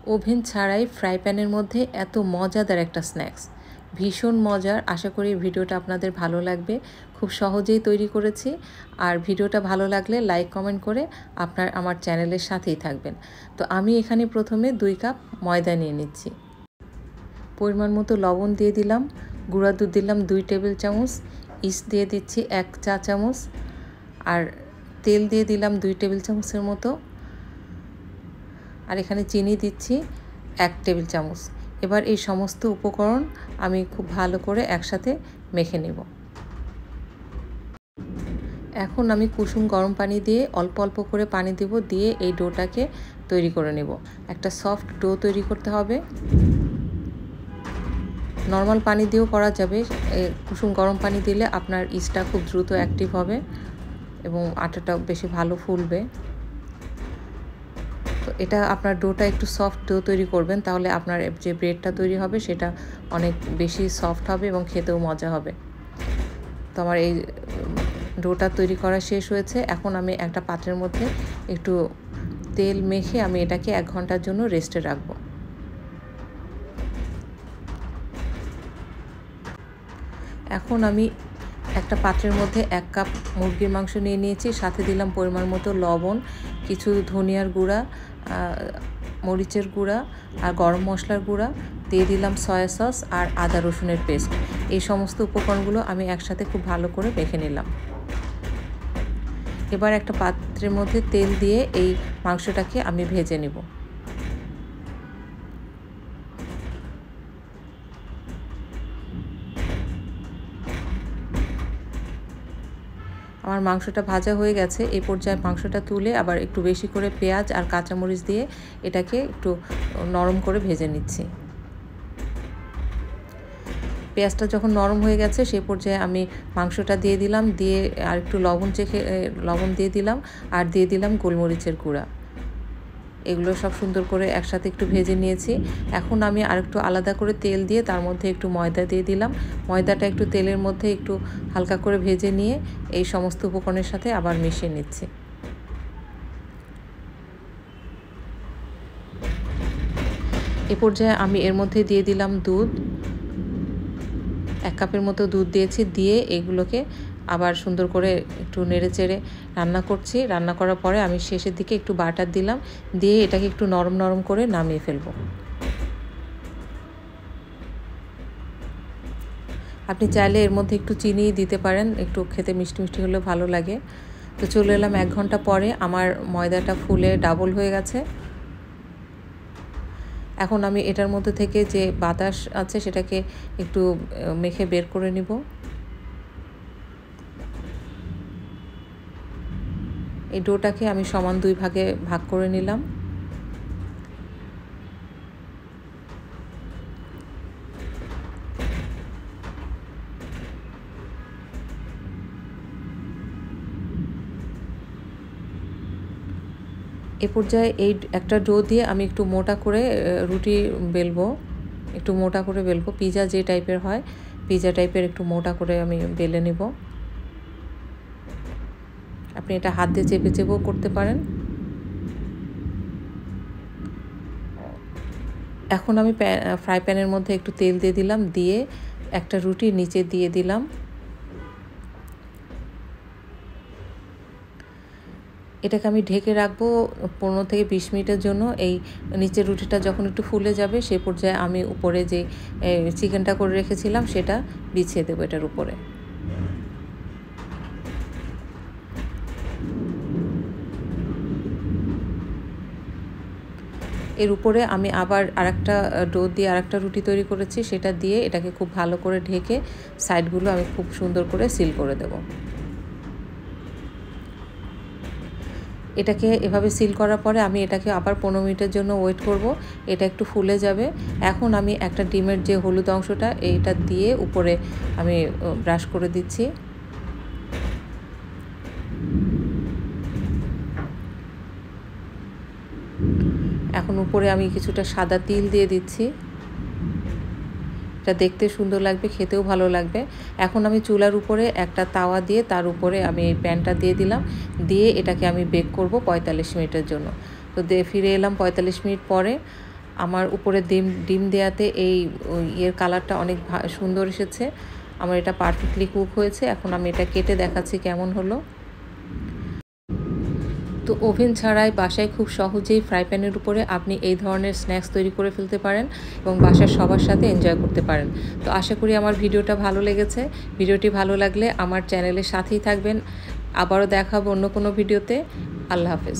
Oven ছাড়াই fry প্যানের মধ্যে এত মজাদার একটা স্ন্যাক্স, ভীষণ মজার। আশা করি ভিডিওটা আপনাদের ভালো লাগবে। খুব সহজেই তৈরি করেছি। আর ভিডিওটা ভালো লাগলে লাইক কমেন্ট করে আমার চ্যানেলের সাথেই থাকবেন। তো আমি এখানে প্রথমে 2 কাপ ময়দা নিয়ে নিচ্ছি। পরিমাণ মতো লবণ দিয়ে দিলাম, গুঁড়া দুধ দিলাম 2 টেবিল চামচ, ইস্ট দিয়ে দিচ্ছি 1 চা চামচ, আর তেল দিয়ে দিলাম 2 টেবিল চামচের মতো, আর এখানে চিনি দিচ্ছি 1 টেবিল চামচ। এবার এই সমস্ত উপকরণ আমি খুব ভালো করে একসাথে মেখে নেব। এখন আমি কুসুম গরম পানি দিয়ে অল্প অল্প করে পানি দেব, দিয়ে এই ডোটাকে তৈরি করে নেব। একটা সফট ডো তৈরি করতে হবে। নর্মাল পানি দিয়েও করা যাবে, কুসুম গরম পানি দিলে আপনার ইস্টটা খুব দ্রুত অ্যাক্টিভ হবে এবং আটাটা বেশি ভালো ফুলবে। তো এটা আপনার ডোটা একটু সফট ডো তৈরি করবেন, তাহলে আপনার যে ব্রেডটা তৈরি হবে সেটা অনেক বেশি সফট হবে এবং খেতেও মজা হবে। তো আমার এই ডোটা তৈরি করা শেষ হয়েছে। এখন আমি একটা পাত্রের মধ্যে একটু তেল মেখে আমি এটাকে 1 ঘন্টার জন্য রেস্টে রাখবো। এখন আমি একটা পাত্রের মধ্যে 1 কাপ মুরগির মাংস নিয়ে নিয়েছি, সাথে দিলাম পরিমাণ মতো লবণ, কিছু ধনিয়ার গুঁড়া, মরিচের গুঁড়া আর গরম মশলার গুঁড়া, দিয়ে দিলাম সয়া সস আর আদা রসুনের পেস্ট। এই সমস্ত উপকরণগুলো আমি একসাথে খুব ভালো করে মেখে নিলাম। এবার একটা পাত্রের মধ্যে তেল দিয়ে এই মাংসটাকে আমি ভেজে নেব। আমার মাংসটা ভাজা হয়ে গেছে। এই পর্যায়ে মাংসটা তুলে আবার একটু বেশি করে পেঁয়াজ আর কাঁচামরিচ দিয়ে এটাকে একটু নরম করে ভেজে নিচ্ছি। পেঁয়াজটা যখন নরম হয়ে গেছে সেই পর্যায়ে আমি মাংসটা দিয়ে দিলাম, দিয়ে আর একটু লবণ দিয়ে দিলাম, আর দিয়ে দিলাম গোলমরিচের গুঁড়া। এগুলো সব সুন্দর করে একসাথে একটু ভেজে নিয়েছি। এখন আমি আরেকটু আলাদা করে তেল দিয়ে তার মধ্যে একটু ময়দা দিয়ে দিলাম। ময়দাটা একটু তেলের মধ্যে একটু হালকা করে ভেজে নিয়ে এই সমস্ত উপকরণের সাথে আবার মিশিয়ে নিচ্ছি। এ পর্যায়ে আমি এর মধ্যে দিয়ে দিলাম দুধ, 1 কাপের মতো দুধ দিয়েছি। দিয়ে এগুলোকে আবার সুন্দর করে একটু নেড়েচেড়ে রান্না করছি। রান্না করার পরে আমি শেষের দিকে একটু বাটার দিলাম, দিয়ে এটাকে একটু নরম নরম করে নামিয়ে ফেলব। আপনি চাইলে এর মধ্যে একটু চিনি দিতে পারেন, একটু খেতে মিষ্টি মিষ্টি হলে ভালো লাগে। তো চলে এলাম 1 ঘন্টা পরে, আমার ময়দাটা ফুলে ডাবল হয়ে গেছে। এখন আমি এটার মধ্যে থেকে যে বাতাস আছে সেটাকে একটু মেখে বের করে নিব। এই ডোটাকে আমি সমান 2 ভাগে ভাগ করে নিলাম। এ পর্যায়ে এই একটা ডো দিয়ে আমি একটু মোটা করে রুটি বেলবো, একটু মোটা করে বেলবো। পিজা যে টাইপের হয়, পিজা টাইপের একটু মোটা করে আমি বেলে নেব। আপনি এটা হাত দিয়ে চেপে চেপেও করতে পারেন। এখন আমি ফ্রাই প্যানের মধ্যে একটু তেল দিয়ে দিলাম, দিয়ে একটা রুটি নিচে দিয়ে দিলাম। এটাকে আমি ঢেকে রাখবো 15 থেকে 20 মিনিটের জন্য। এই নিচের রুটিটা যখন একটু ফুলে যাবে সেই পর্যায়ে আমি উপরে যে চিকেনটা করে রেখেছিলাম সেটা বিছিয়ে দেবো এটার উপরে। এর উপরে আমি আবার আরেকটা ডো দিয়ে আরেকটা রুটি তৈরি করেছি, সেটা দিয়ে এটাকে খুব ভালো করে ঢেকে সাইডগুলো আমি খুব সুন্দর করে সিল করে দেব। এটাকে এভাবে সিল করার পরে আমি এটাকে আবার 15 মিনিটের জন্য ওয়েট করব। এটা একটু ফুলে যাবে। এখন আমি একটা ডিমের যে হলুদ অংশটা এইটা দিয়ে উপরে আমি ব্রাশ করে দিচ্ছি। এখন উপরে আমি কিছুটা সাদা তিল দিয়ে দিচ্ছি। এটা দেখতে সুন্দর লাগবে, খেতেও ভালো লাগবে। এখন আমি চুলার উপরে একটা তাওয়া দিয়ে তার উপরে আমি এই প্যানটা দিয়ে দিলাম, দিয়ে এটাকে আমি বেক করব 45 মিনিটের জন্য। তো ফিরে এলাম 45 মিনিট পরে। আমার উপরে ডিম দেওয়াতে এই ইয়ের কালারটা অনেক সুন্দর এসেছে। আমার এটা পারফেক্টলি কুক হয়েছে। এখন আমি এটা কেটে দেখাচ্ছি কেমন হলো। তো ওভেন ছাড়াই বাসায় খুব সহজেই ফ্রাই প্যানের উপরে আপনি এই ধরনের স্ন্যাক্স তৈরি করে ফেলতে পারেন এবং বাসার সবার সাথে এনজয় করতে পারেন। তো আশা করি আমার ভিডিওটা ভালো লেগেছে। ভিডিওটি ভালো লাগলে আমার চ্যানেলের সাথেই থাকবেন। আবারও দেখা হবে অন্য কোনো ভিডিওতে। আল্লাহ হাফেজ।